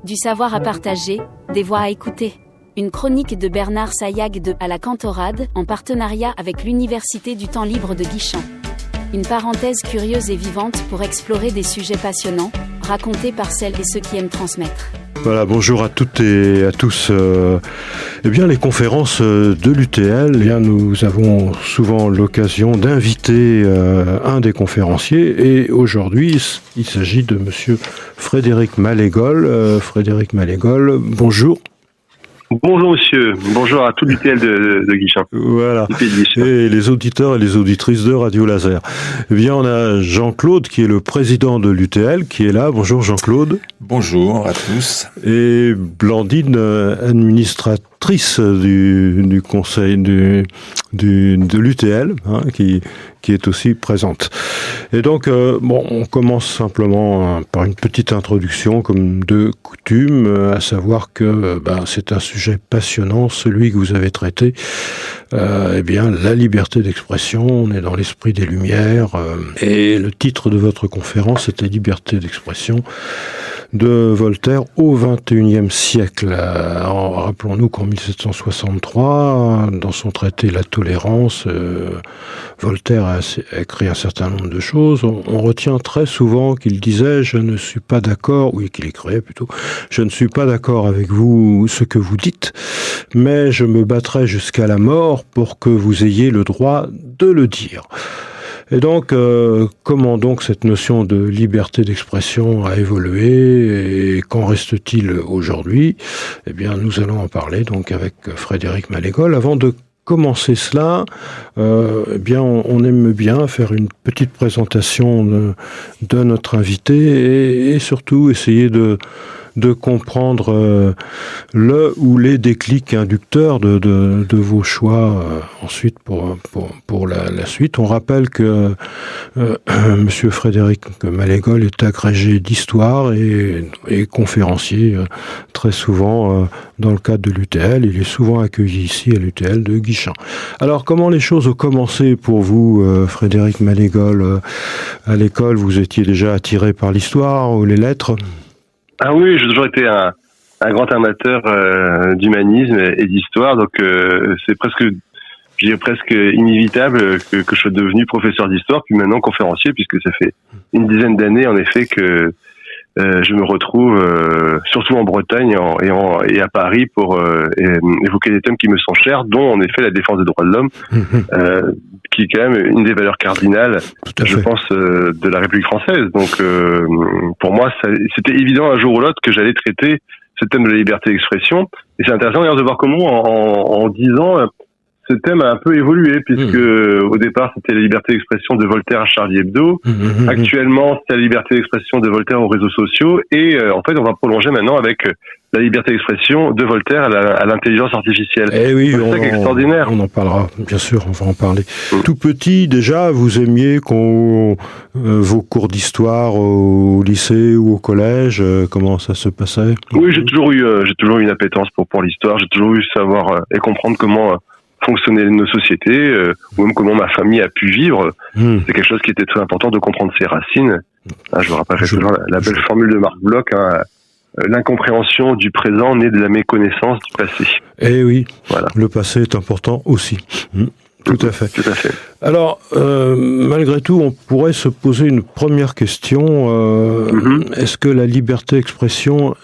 Du savoir à partager, des voix à écouter. Une chronique de Bernard Saillag de À la Cantorade, en partenariat avec l'Université du Temps Libre de Guichen. Une parenthèse curieuse et vivante pour explorer des sujets passionnants, racontés par celles et ceux qui aiment transmettre. Voilà, bonjour à toutes et à tous. Les conférences de l'UTL, nous avons souvent l'occasion d'inviter un des conférenciers et aujourd'hui, il s'agit de monsieur Frédéric Malégol. Frédéric Malégol, bonjour. Bonjour monsieur, bonjour à tout l'UTL de Guichen. Voilà, et les auditeurs et les auditrices de Radio Laser. On a Jean-Claude qui est le président de l'UTL qui est là. Bonjour Jean-Claude. Bonjour à tous. Et Blandine, administratrice du conseil de l'UTL, qui est aussi présente. Et donc, on commence simplement par une petite introduction, comme de coutume, à savoir que c'est un sujet passionnant, celui que vous avez traité. La liberté d'expression, on est dans l'esprit des Lumières, et le titre de votre conférence était Liberté d'expression de Voltaire au XXIe siècle. Rappelons-nous qu'en 1763, dans son traité La Tolérance, Voltaire a écrit un certain nombre de choses. On retient très souvent qu'il disait « je ne suis pas d'accord », oui, qu'il écrivait plutôt « je ne suis pas d'accord avec vous, ce que vous dites, mais je me battrai jusqu'à la mort pour que vous ayez le droit de le dire ». Et donc, comment donc cette notion de liberté d'expression a évolué et qu'en reste-t-il aujourd'hui ? Nous allons en parler donc avec Frédéric Malégol. Avant de commencer cela, on aime bien faire une petite présentation de notre invité et surtout essayer de comprendre le ou les déclics inducteurs de vos choix ensuite pour la suite. On rappelle que monsieur Frédéric Malégol est agrégé d'histoire et conférencier très souvent dans le cadre de l'UTL. Il est souvent accueilli ici à l'UTL de Guichen. Alors, comment les choses ont commencé pour vous, Frédéric Malégol ? À l'école, vous étiez déjà attiré par l'histoire ou les lettres ? Ah oui, j'ai toujours été un grand amateur d'humanisme et d'histoire, donc c'est presque inévitable que je sois devenu professeur d'histoire, puis maintenant conférencier, puisque ça fait une dizaine d'années en effet que je me retrouve surtout en Bretagne et à Paris pour évoquer des thèmes qui me sont chers, dont en effet la défense des droits de l'homme, qui est quand même une des valeurs cardinales, je pense, de la République française. Donc pour moi, c'était évident un jour ou l'autre que j'allais traiter ce thème de la liberté d'expression. Et c'est intéressant d'ailleurs de voir comment en 10 ans, ce thème a un peu évolué, puisque au départ c'était la liberté d'expression de Voltaire à Charlie Hebdo. Actuellement c'est la liberté d'expression de Voltaire aux réseaux sociaux. Et en fait on va prolonger maintenant avec la liberté d'expression de Voltaire à l'intelligence artificielle. Eh oui, c'est ça qui est extraordinaire. On en parlera, bien sûr, on va en parler. Tout petit, déjà, vous aimiez vos cours d'histoire au lycée ou au collège, comment ça se passait ? Oui, j'ai toujours eu une appétence pour l'histoire. J'ai toujours eu savoir et comprendre comment fonctionnaient nos sociétés, ou même comment ma famille a pu vivre. C'est quelque chose qui était très important de comprendre ses racines. Je me rappelle toujours la belle formule de Marc Bloch, l'incompréhension du présent naît de la méconnaissance du passé. Eh oui, voilà. Le passé est important aussi. Tout à fait. Tout à fait. Alors, malgré tout, on pourrait se poser une première question. Est-ce que la liberté d'expression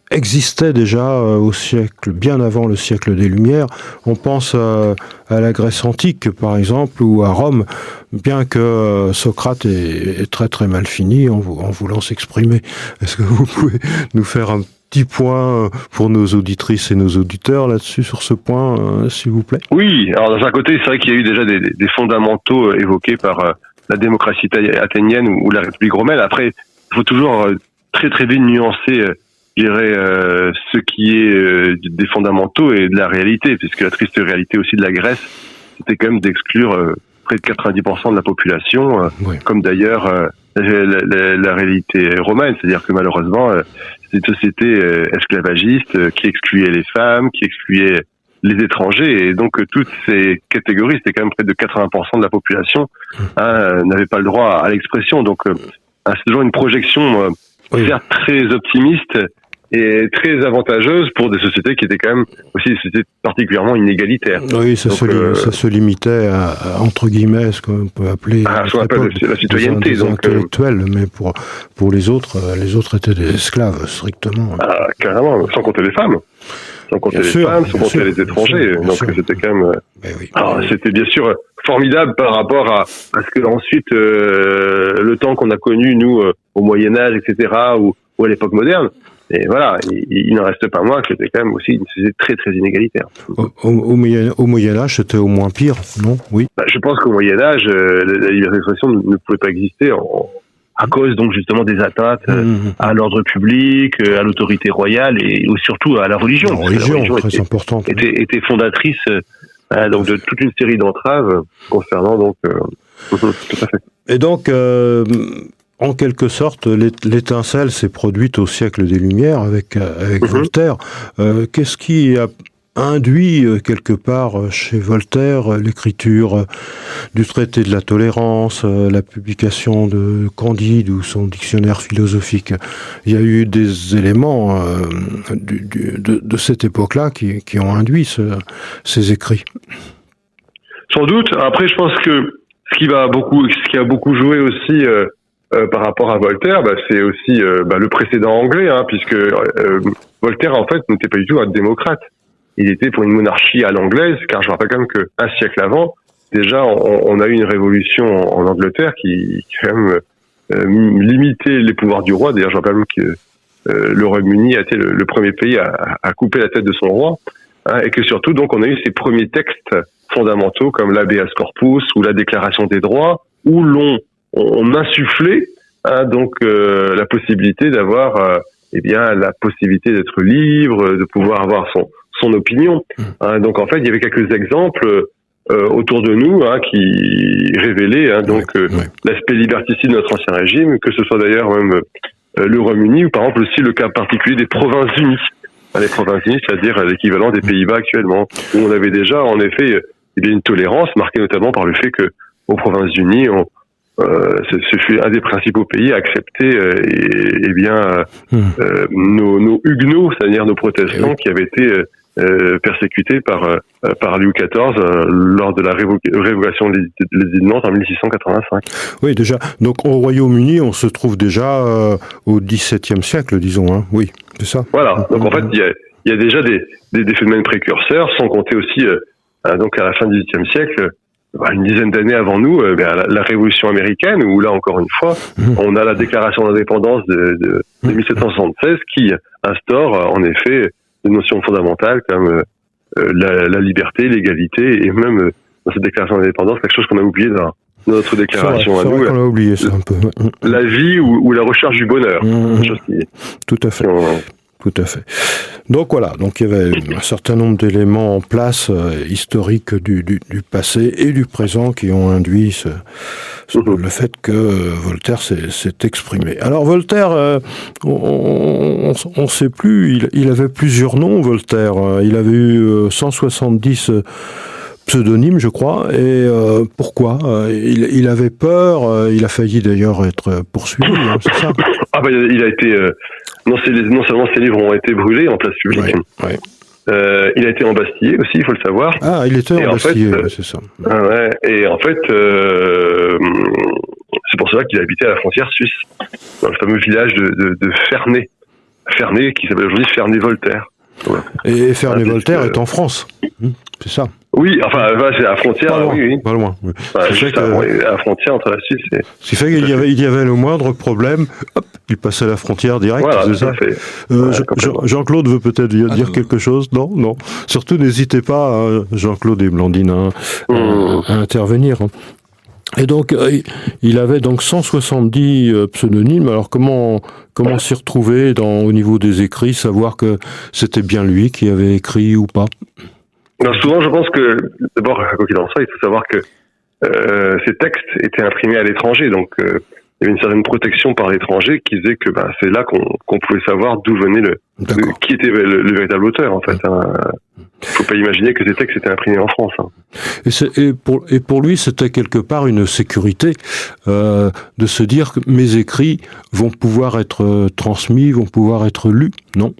existait déjà au siècle, bien avant le siècle des Lumières ? On pense à la Grèce antique, par exemple, ou à Rome, bien que Socrate est très très mal fini en voulant s'exprimer. Est-ce que vous pouvez nous faire un petit point pour nos auditrices et nos auditeurs là-dessus, sur ce point, s'il vous plaît ? Oui, alors d'un côté, c'est vrai qu'il y a eu déjà des fondamentaux évoqués par la démocratie athénienne ou la République romaine. Après, il faut toujours très très bien nuancer je dirais, ce qui est des fondamentaux et de la réalité, puisque la triste réalité aussi de la Grèce, c'était quand même d'exclure près de 90% de la population, comme d'ailleurs la réalité romaine, c'est-à-dire que malheureusement, c'est une société esclavagiste qui excluait les femmes, qui excluait les étrangers, et donc toutes ces catégories, c'était quand même près de 80% de la population, n'avaient pas le droit à l'expression. Donc c'est toujours une projection certes très optimiste et très avantageuse pour des sociétés qui étaient quand même aussi des sociétés particulièrement inégalitaires. Oui, ça se limitait à entre guillemets ce qu'on peut appeler ce qu'on appelle la citoyenneté, des intellectuels, mais pour les autres étaient des esclaves strictement. Carrément, sans compter les femmes. Sans compter sans compter les étrangers. C'était quand même. C'était bien sûr formidable par rapport à ce que ensuite le temps qu'on a connu nous au Moyen Âge, etc., ou à l'époque moderne. Et voilà, il n'en reste pas moins que c'était quand même aussi une société très très inégalitaire. Au Moyen Âge, c'était au moins pire, non? Oui. Je pense qu'au Moyen Âge, la liberté d'expression ne pouvait pas exister à cause donc justement des atteintes à l'ordre public, à l'autorité royale et surtout à la religion. La religion très importante. Était fondatrice donc de toute une série d'entraves concernant donc tout à fait. Et donc en quelque sorte, l'étincelle s'est produite au siècle des Lumières avec Voltaire. Qu'est-ce qui a induit quelque part chez Voltaire l'écriture du traité de la tolérance, la publication de Candide ou son dictionnaire philosophique? Il y a eu des éléments de cette époque-là qui ont induit ces écrits. Sans doute. Après, je pense que ce qui a beaucoup joué aussi par rapport à Voltaire, c'est aussi le précédent anglais, puisque Voltaire en fait n'était pas du tout un démocrate. Il était pour une monarchie à l'anglaise, car je rappelle quand même qu'un siècle avant, déjà on a eu une révolution en Angleterre qui quand même limitait les pouvoirs du roi. D'ailleurs, je rappelle que le Royaume-Uni a été le premier pays à couper la tête de son roi, et que surtout donc on a eu ces premiers textes fondamentaux comme l'Habeas Corpus ou la Déclaration des droits, où on insufflait la possibilité d'avoir la possibilité d'être libre, de pouvoir avoir son opinion. Donc en fait, il y avait quelques exemples autour de nous qui révélaient l'aspect liberticide de notre ancien régime, que ce soit d'ailleurs même le Royaume-Uni ou par exemple aussi le cas particulier des Provinces-Unies. Les Provinces-Unies, c'est-à-dire l'équivalent des Pays-Bas actuellement, où on avait déjà en effet une tolérance marquée notamment par le fait que aux Provinces-Unies, ce fut un des principaux pays à accepter nos huguenots, c'est-à-dire nos protestants qui avaient été persécutés par Louis XIV lors de la révocation de l'édit de Nantes en 1685. Oui, déjà. Donc au Royaume-Uni, on se trouve déjà au XVIIe siècle, disons. Oui, c'est ça. Voilà. Donc en fait, il y a déjà des phénomènes précurseurs, sans compter aussi donc à la fin du XVIIIe siècle. Une dizaine d'années avant nous, la Révolution américaine, où là encore une fois, on a la Déclaration d'indépendance de 1776 qui instaure en effet des notions fondamentales comme la liberté, l'égalité et même dans cette Déclaration d'indépendance quelque chose qu'on a oublié dans notre déclaration à nous. On a oublié ça un peu. La vie ou la recherche du bonheur. Chose qui, tout à fait. Tout à fait. Donc voilà, donc il y avait un certain nombre d'éléments en place historiques du passé et du présent qui ont induit le fait que Voltaire s'est exprimé. Alors Voltaire, on ne sait plus, il avait plusieurs noms, Voltaire. Il avait eu 170 pseudonyme, je crois. Et pourquoi il avait peur. Il a failli d'ailleurs être poursuivi. C'est ça. Il a été non seulement ses livres ont été brûlés en place publique. Ouais. Il a été embastillé aussi, il faut le savoir. Ah, il était embastillé, c'est ça. Et en fait, c'est pour cela qu'il habitait à la frontière suisse, dans le fameux village de Ferney. Ferney, qui s'appelle aujourd'hui Ferney-Voltaire. Voilà. Et Ferney-Voltaire est en France, c'est ça. Oui, enfin, c'est à la frontière. Pas loin, oui. Pas loin. Oui. À la frontière entre la Suisse et... Ce qui fait qu'il y avait le moindre problème, hop, il passait à la frontière direct, voilà, c'est ça. Jean-Claude veut peut-être dire quelque chose, non. Surtout, n'hésitez pas, Jean-Claude et Blandine, à intervenir. Et donc, il avait donc 170 pseudonymes. Alors, comment s'y retrouver au niveau des écrits, savoir que c'était bien lui qui avait écrit ou pas? Alors, souvent, je pense que, d'abord, quoi qu'il en soit, il faut savoir que ces textes étaient imprimés à l'étranger. Donc, il y avait une certaine protection par l'étranger qui faisait que c'est là qu'on pouvait savoir d'où venait qui était le véritable auteur, en fait. Il ne faut pas imaginer que ces textes étaient imprimés en France. Et pour lui, c'était quelque part une sécurité de se dire que mes écrits vont pouvoir être transmis, vont pouvoir être lus, non ?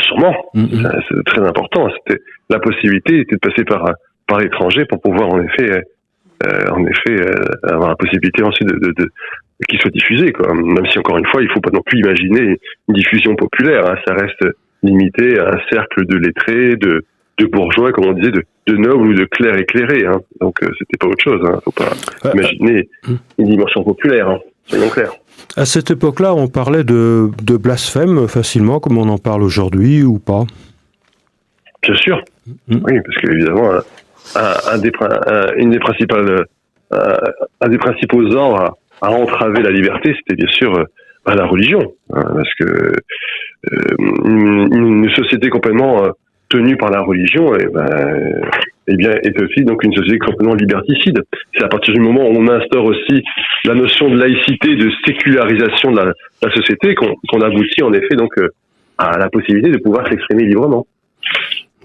Sûrement, c'est très important. C'était la possibilité était de passer par l'étranger pour pouvoir en effet avoir la possibilité ensuite de qu'il soit diffusé, quoi. Même si encore une fois, il faut pas non plus imaginer une diffusion populaire, hein. Ça reste limité à un cercle de lettrés, de bourgeois, comme on disait, de nobles ou de clercs éclairés, hein. Donc c'était pas autre chose, hein. Faut pas imaginer une dimension populaire, hein. Soyons clairs. À cette époque-là, on parlait de blasphème facilement, comme on en parle aujourd'hui, ou pas ? Bien sûr. Oui, parce que évidemment, un des principaux ordres à entraver la liberté, c'était bien sûr la religion, hein, parce que une société complètement tenue par la religion, est aussi donc une société complètement liberticide. C'est à partir du moment où on instaure aussi la notion de laïcité, de sécularisation de la société, qu'on aboutit en effet donc à la possibilité de pouvoir s'exprimer librement.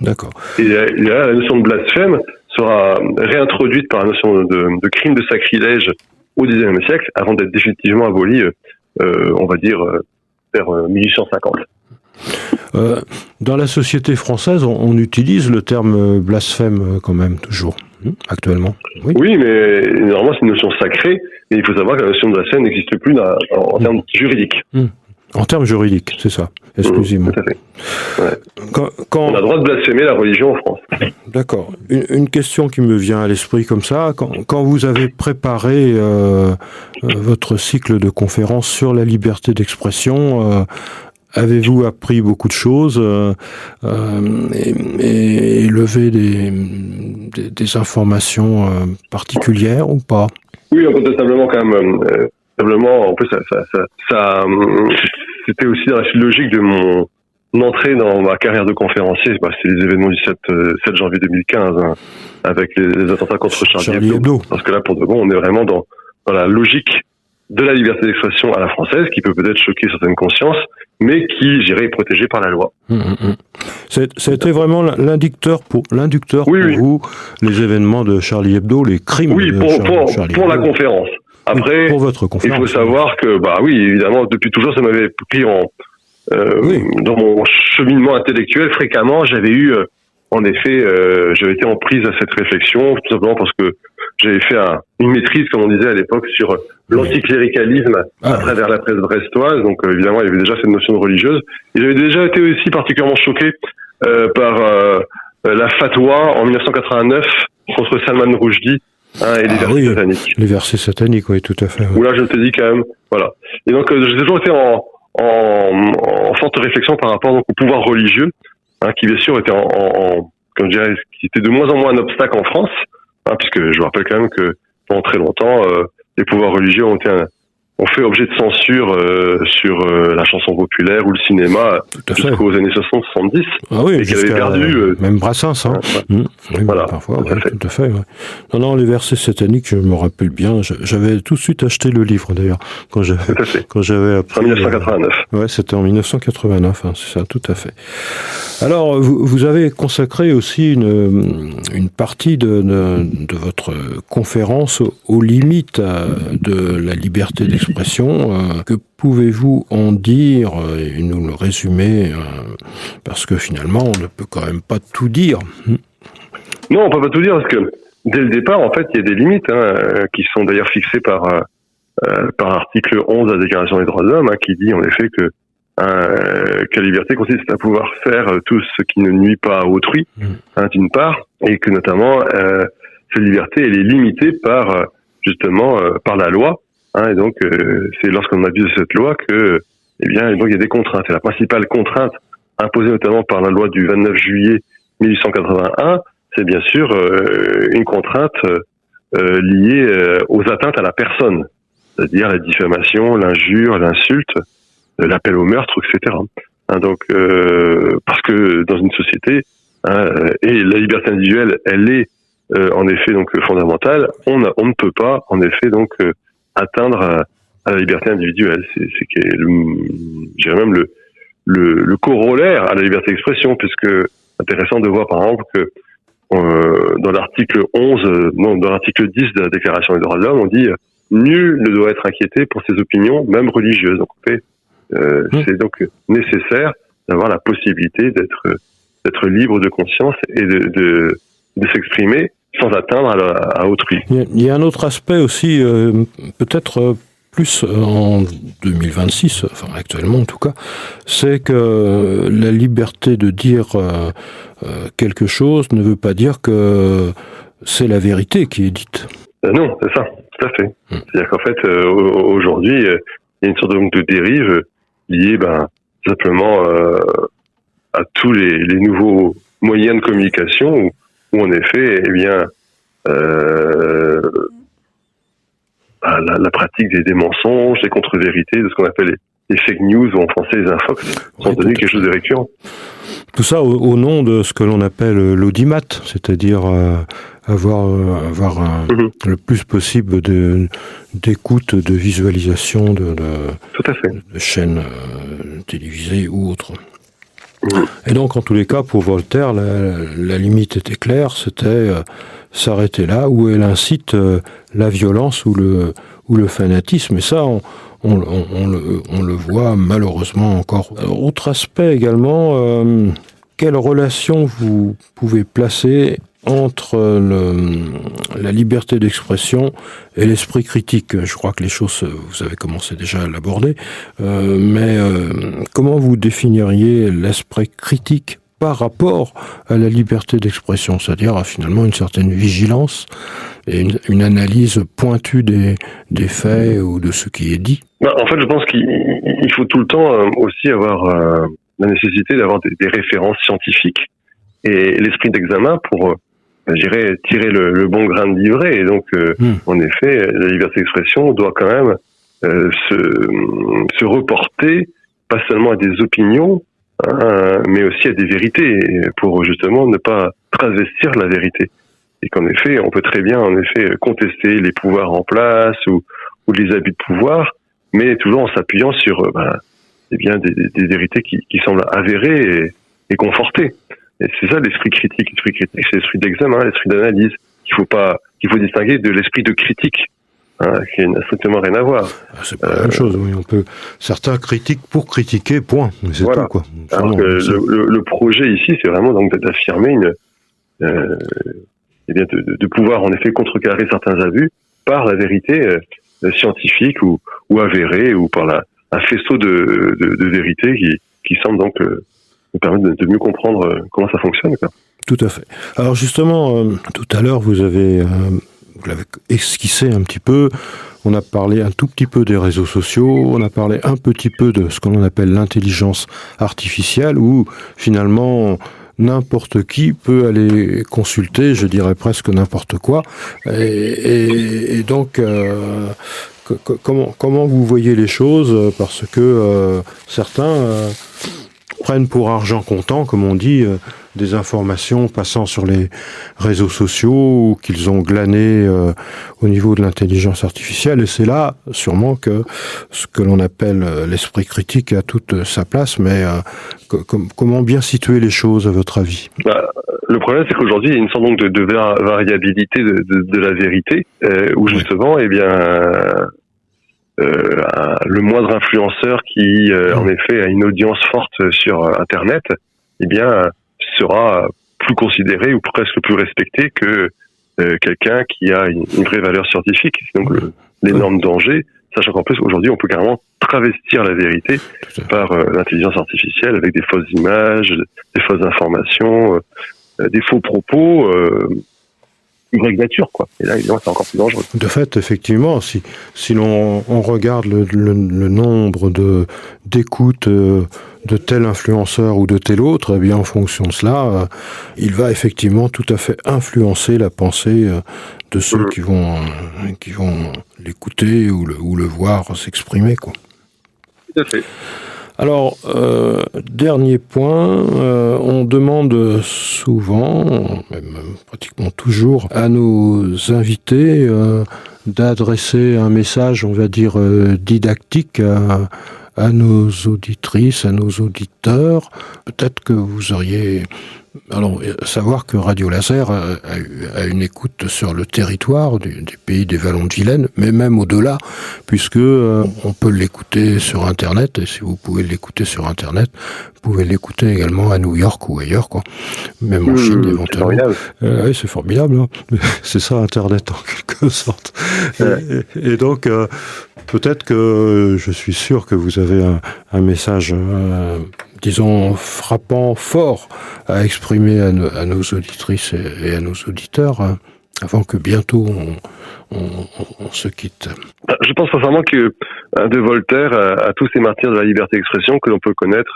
D'accord. Et là, la notion de blasphème sera réintroduite par la notion de crime de sacrilège au XIXe siècle, avant d'être définitivement abolie, on va dire, vers 1850. Dans la société française, on utilise le terme blasphème quand même, toujours, actuellement. Oui, mais normalement c'est une notion sacrée, et il faut savoir que la notion de blasphème n'existe plus en termes juridiques. En termes juridiques, c'est ça, exclusivement. Tout à fait. Ouais. Quand... On a le droit de blasphémer la religion en France. D'accord. Une question qui me vient à l'esprit comme ça, quand vous avez préparé votre cycle de conférences sur la liberté d'expression, avez-vous appris beaucoup de choses et levé des informations particulières ou pas ? Oui, incontestablement quand même. En plus, ça c'était aussi dans la logique de mon entrée dans ma carrière de conférencier. C'est les événements du 7 janvier 2015, hein, avec les attentats contre Charlie Hebdo. Parce que là, pour de bon, on est vraiment dans la logique de la liberté d'expression à la française, qui peut peut-être choquer certaines consciences, mais qui, j'irais, est protégée par la loi. Ça a été vraiment l'inducteur pour vous, les événements de Charlie Hebdo, les crimes de Charlie Hebdo. Pour la conférence. Après, pour votre conférence, il faut savoir que, évidemment, depuis toujours, ça m'avait pris dans mon cheminement intellectuel, fréquemment, j'avais eu, en effet, j'avais été en prise à cette réflexion, tout simplement parce que j'avais fait une maîtrise, comme on disait à l'époque, sur l'anticléricalisme à travers la presse brestoise. Donc, évidemment, il y avait déjà cette notion de religieuse. Et j'avais déjà été aussi particulièrement choqué par la fatwa en 1989 contre Salman Rushdie, et les versets sataniques. Les versets sataniques, oui, tout à fait. Où là, je te dis quand même, voilà. Et donc, j'ai toujours été en forte réflexion par rapport donc, au pouvoir religieux, qui bien sûr était comme je dirais, qui était de moins en moins un obstacle en France, puisque je vous rappelle quand même que pendant très longtemps, les pouvoirs religieux ont fait objet de censure sur la chanson populaire ou le cinéma jusqu'aux années 60-70. Ah oui, et qu'elle avait perdu... même Brassens, hein. Oui, voilà, parfois, tout à fait. Ouais. Non, les versets sataniques, je me rappelle bien. J'avais tout de suite acheté le livre, d'ailleurs, quand j'avais appris... En 1989. Ouais, c'était en 1989, c'est ça, tout à fait. Alors, vous avez consacré aussi une partie de votre conférence aux limites de la liberté d'expression. Que pouvez-vous en dire et nous le résumer, parce que finalement on ne peut quand même pas tout dire. Non, on peut pas tout dire parce que dès le départ, en fait, il y a des limites qui sont d'ailleurs fixées par l'article 11 de la Déclaration des droits de l'homme, qui dit en effet que la liberté consiste à pouvoir faire tout ce qui ne nuit pas à autrui, d'une part, et que notamment cette liberté elle est limitée par la loi. Et donc, c'est lorsqu'on abuse de cette loi que, donc, il y a des contraintes. Et la principale contrainte imposée notamment par la loi du 29 juillet 1881, c'est bien sûr une contrainte liée aux atteintes à la personne, c'est-à-dire la diffamation, l'injure, l'insulte, l'appel au meurtre, etc. Donc, parce que dans une société, et la liberté individuelle, elle est en effet donc fondamentale. On ne peut pas, en effet, donc atteindre à la liberté individuelle. C'est j'irais même le corollaire à la liberté d'expression, puisque intéressant de voir par exemple que dans l'article 11, dans l'article 10 de la Déclaration des droits de l'homme, on dit nul ne doit être inquiété pour ses opinions, même religieuses. Donc, c'est donc nécessaire d'avoir la possibilité d'être libre de conscience et de s'exprimer sans atteindre à autrui. Il y a un autre aspect aussi, peut-être plus en 2026, enfin actuellement en tout cas, c'est que la liberté de dire quelque chose ne veut pas dire que c'est la vérité qui est dite. Non, c'est ça, tout à fait. C'est-à-dire qu'en fait, aujourd'hui, il y a une sorte de dérive liée simplement à tous les nouveaux moyens de communication où en effet, la pratique des mensonges, des contre-vérités, de ce qu'on appelle les fake news, ou en français les infox, sont devenus quelque chose de récurrent. Tout ça au nom de ce que l'on appelle l'audimat, c'est-à-dire avoir le plus possible d'écoute, de visualisation Tout à fait. de chaînes télévisées ou autres. Et donc, en tous les cas, pour Voltaire, la limite était claire, c'était s'arrêter là où elle incite la violence ou le fanatisme. Et ça, on le voit malheureusement encore. Autre aspect également, quelle relation vous pouvez placer entre la liberté d'expression et l'esprit critique? Je crois que les choses, vous avez commencé déjà à l'aborder, mais comment vous définiriez l'esprit critique par rapport à la liberté d'expression, c'est-à-dire à finalement une certaine vigilance et une analyse pointue des faits ou de ce qui est dit? En fait, je pense qu'il faut tout le temps aussi avoir la nécessité d'avoir des références scientifiques et l'esprit d'examen pour je dirais, tirer le bon grain de livret. Et donc, en effet, la liberté d'expression doit quand même se reporter, pas seulement à des opinions, mais aussi à des vérités, pour justement ne pas travestir la vérité. Et qu'en effet, on peut très bien, contester les pouvoirs en place ou les abus de pouvoir, mais toujours en s'appuyant sur des vérités qui semblent avérées et confortées. Et c'est ça l'esprit critique. L'esprit critique, c'est l'esprit d'examen, l'esprit d'analyse. Qu'il faut distinguer de l'esprit de critique, qui n'a strictement rien à voir. C'est pas la même chose. Oui, certains critiquent pour critiquer, point. C'est voilà. Tout, quoi. Alors que le projet ici, c'est vraiment donc d'affirmer de pouvoir en effet contrecarrer certains abus par la vérité scientifique ou avérée, ou par un faisceau de vérité qui semble donc nous permettre de mieux comprendre comment ça fonctionne, quoi. Tout à fait. Alors justement, tout à l'heure, vous l'avez esquissé un petit peu. On a parlé un tout petit peu des réseaux sociaux. On a parlé un petit peu de ce qu'on appelle l'intelligence artificielle, où finalement n'importe qui peut aller consulter, je dirais presque n'importe quoi. Et donc, comment vous voyez les choses? Parce que certains prennent pour argent comptant, comme on dit, des informations passant sur les réseaux sociaux ou qu'ils ont glanées au niveau de l'intelligence artificielle. Et c'est là, sûrement, que ce que l'on appelle l'esprit critique a toute sa place. Mais comment bien situer les choses, à votre avis? Le problème, c'est qu'aujourd'hui, il y a une sorte donc de variabilité de la vérité, où justement, le moindre influenceur qui, en effet, a une audience forte sur Internet, sera plus considéré ou presque plus respecté que quelqu'un qui a une vraie valeur scientifique. C'est donc l'énorme danger, sachant qu'en plus, aujourd'hui, on peut carrément travestir la vérité par l'intelligence artificielle avec des fausses images, des fausses informations, des faux propos, Y nature, quoi. Et là, évidemment, c'est encore plus dangereux. De fait, effectivement, si l'on regarde le nombre d'écoutes de tel influenceur ou de tel autre, eh bien, en fonction de cela, il va effectivement tout à fait influencer la pensée de ceux qui vont l'écouter ou le voir s'exprimer, quoi. Tout à fait. Alors, dernier point, on demande souvent, même pratiquement toujours, à nos invités d'adresser un message, on va dire, didactique à nos auditrices, à nos auditeurs. Peut-être que vous auriez Alors, savoir que Radio Laser a une écoute sur le territoire des pays des Vallons de Vilaine, mais même au-delà, puisque on peut l'écouter sur Internet, et si vous pouvez l'écouter sur Internet, vous pouvez l'écouter également à New York ou ailleurs, quoi. Même en Chine, éventuellement. Oui, c'est formidable. Hein. C'est ça, Internet, en quelque sorte. Ouais. Et donc, peut-être que je suis sûr que vous avez un message, disons, frappant, fort, à exprimer à nos auditrices et à nos auditeurs, avant que bientôt on se quitte. Je pense sincèrement que de Voltaire à tous ces martyrs de la liberté d'expression que l'on peut connaître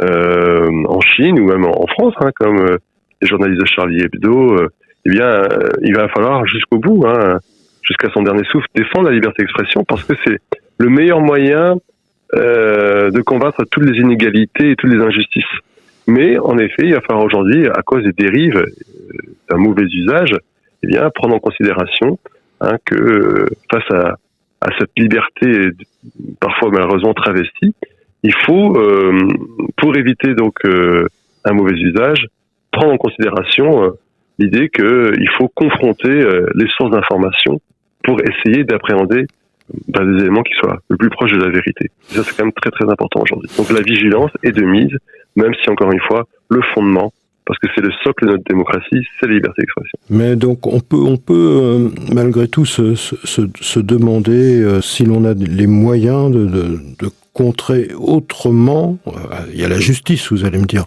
en Chine ou même en France, hein, comme les journalistes de Charlie Hebdo, eh bien, il va falloir jusqu'au bout, hein, jusqu'à son dernier souffle, défendre la liberté d'expression, parce que c'est le meilleur moyen de combattre toutes les inégalités et toutes les injustices. Mais en effet, il va falloir aujourd'hui, à cause des dérives d'un mauvais usage, eh bien, prendre en considération que face à cette liberté parfois malheureusement travestie, il faut, pour éviter donc un mauvais usage, prendre en considération l'idée qu'il faut confronter les sources d'information pour essayer d'appréhender des éléments qui soient le plus proches de la vérité. Et ça, c'est quand même très très important aujourd'hui. Donc la vigilance est de mise, même si encore une fois, le fondement, parce que c'est le socle de notre démocratie, c'est la liberté d'expression. Mais donc on peut malgré tout se demander si l'on a les moyens de contrer autrement, il y a la justice, vous allez me dire,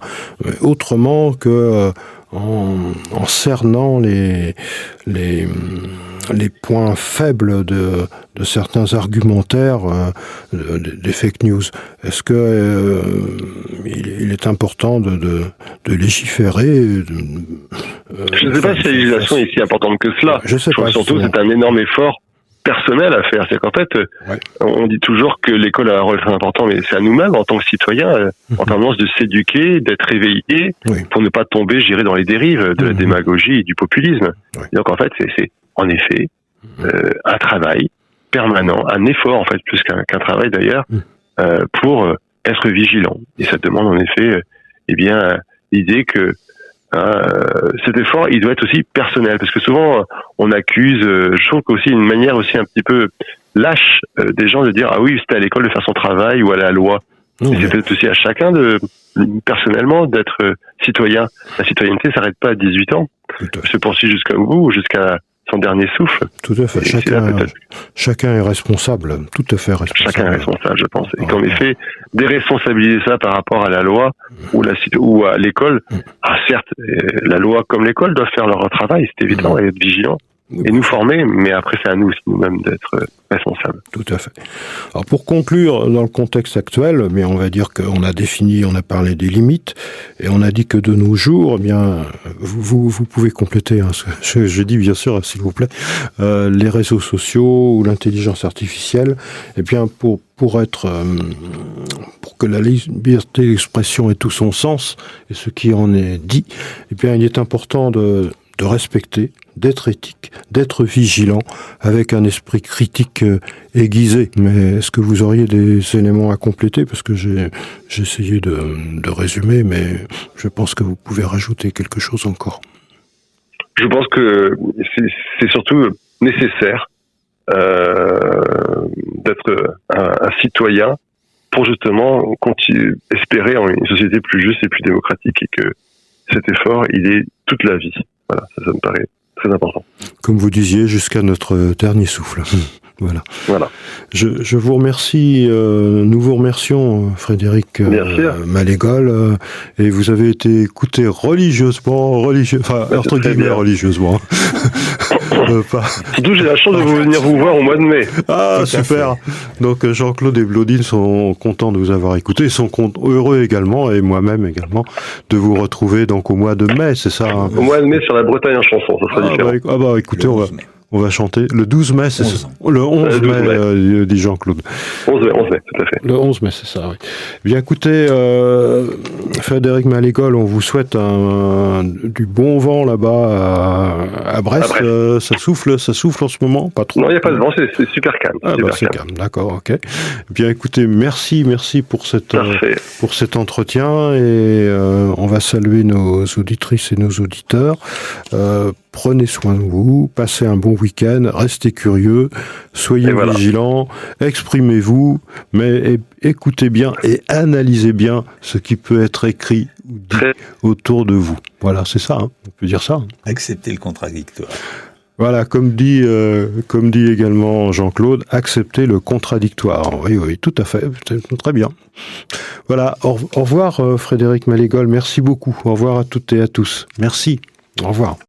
autrement que en cernant les points faibles de certains argumentaires des fake news. Est-ce que il est important de légiférer je ne sais pas si la législation est si importante que cela. Je sais pas. Surtout, c'est un énorme effort personnel à faire. C'est qu'en fait, on dit toujours que l'école a un rôle très important, mais c'est à nous-mêmes, en tant que citoyens, en tendance de s'éduquer, d'être éveillés, pour ne pas tomber, je dirais, dans les dérives de la démagogie et du populisme. Et donc, en fait, c'est en effet un travail permanent, un effort, en fait, plus qu'un travail d'ailleurs, pour être vigilant. Et ça demande, en effet, eh bien, l'idée que cet effort, il doit être aussi personnel, parce que souvent on accuse, je trouve qu'aussi une manière aussi un petit peu lâche des gens de dire ah oui, c'était à l'école de faire son travail ou à la loi. Non, c'est peut-être aussi à chacun personnellement d'être citoyen. La citoyenneté s'arrête pas à 18 ans, elle se poursuit jusqu'à vous, jusqu'à son dernier souffle. Tout à fait. Chacun est responsable, tout à fait responsable. Chacun est responsable, je pense. Et qu'en effet, déresponsabiliser ça par rapport à la loi ou à l'école, certes, la loi comme l'école doivent faire leur travail, c'est évident, et être vigilants. Et nous former, mais après c'est à nous aussi nous-mêmes d'être responsables. Tout à fait. Alors pour conclure, dans le contexte actuel, mais on va dire qu'on a défini, on a parlé des limites, et on a dit que de nos jours, eh bien, vous pouvez compléter, hein, je dis bien sûr, s'il vous plaît, les réseaux sociaux ou l'intelligence artificielle, eh bien pour que la liberté d'expression ait tout son sens, et ce qui en est dit, eh bien il est important de respecter, d'être éthique, d'être vigilant, avec un esprit critique aiguisé. Mais est-ce que vous auriez des éléments à compléter? Parce que j'ai essayé de résumer, mais je pense que vous pouvez rajouter quelque chose encore. Je pense que c'est surtout nécessaire d'être un citoyen pour justement espérer en une société plus juste et plus démocratique, et que cet effort, il est toute la vie. Voilà, ça me paraît très important. Comme vous disiez, jusqu'à notre dernier souffle. Voilà. Je vous remercie, nous vous remercions, Frédéric Malégol, et vous avez été écouté religieusement, entre guillemets religieusement. D'où j'ai la chance de venir vous voir au mois de mai. Ah, super. Donc Jean-Claude et Blodine sont contents de vous avoir écouté, ils sont heureux également, et moi-même également, de vous retrouver donc au mois de mai, c'est ça, hein? Au mois de mai sur la Bretagne en chanson, ça sera différent. Écoutez, on va chanter le 12 mai, c'est ça. Le 11 mai, dit Jean-Claude. 11 mai, tout à fait. Le 11 mai, c'est ça, oui. Bien, écoutez, Frédéric Malécole, on vous souhaite du bon vent là-bas à Brest. Ça souffle en ce moment, pas trop. Non, il n'y a pas de vent, c'est super calme. C'est calme, d'accord, ok. Bien, écoutez, merci pour cet entretien, et on va saluer nos auditrices et nos auditeurs. Prenez soin de vous, passez un bon week-end, restez curieux, soyez vigilants, exprimez-vous, mais écoutez bien et analysez bien ce qui peut être écrit ou dit autour de vous. Voilà, c'est ça, on peut dire ça. Acceptez le contradictoire. Voilà, comme dit également Jean-Claude, acceptez le contradictoire. Oui, tout à fait, c'est très bien. Voilà, au revoir Frédéric Malégolle, merci beaucoup. Au revoir à toutes et à tous. Merci, au revoir.